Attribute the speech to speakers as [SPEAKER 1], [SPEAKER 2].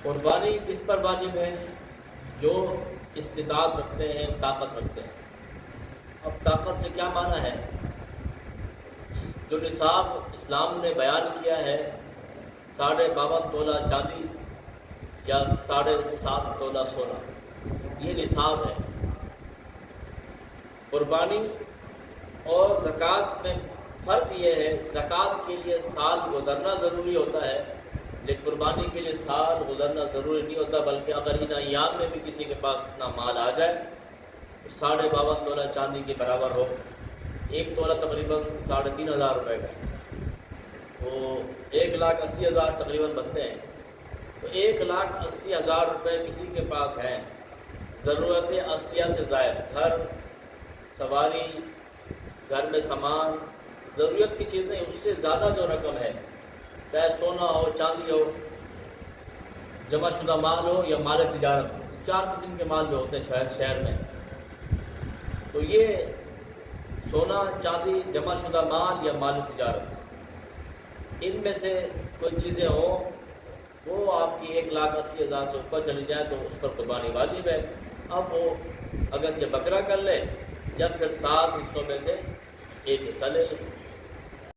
[SPEAKER 1] قربانی کس پر واجب ہے؟ جو استطاعت رکھتے ہیں، طاقت رکھتے ہیں۔ اب طاقت سے کیا معنی ہے؟ جو نصاب اسلام نے بیان کیا ہے 52.5 تولہ چاندی یا 7.5 تولہ سونا، یہ نصاب ہے۔ قربانی اور زکوٰۃ میں فرق یہ ہے، زکوٰۃ کے لیے سال گزرنا ضروری ہوتا ہے، لیکن قربانی کے لیے سال گزرنا ضروری نہیں ہوتا، بلکہ اگر ان ایام میں بھی کسی کے پاس اتنا مال آ جائے تو 52.5 تولہ چاندی کے برابر ہو، 1 تولہ تقریباً 3,500 روپے کا، تو 1,80,000 تقریباً بنتے ہیں۔ تو 1,80,000 روپے کسی کے پاس ہیں، ضرورت اصلیہ سے زائد، گھر، سواری، گھر میں سامان، ضرورت کی چیزیں، اس سے زیادہ جو رقم ہے، چاہے سونا ہو، چاندی ہو، جمع شدہ مال ہو یا مال تجارت ہو، 4 قسم کے مال جو ہوتے ہیں شہر میں، تو یہ سونا، چاندی، جمع شدہ مال یا مال تجارت، ان میں سے کوئی چیزیں ہوں وہ آپ کی 1,80,000 سے اوپر چلی جائیں تو اس پر قربانی واجب ہے۔ اب وہ اگرچہ بکرا کر لے یا پھر 7 حصوں میں سے ایک حصہ لے لے۔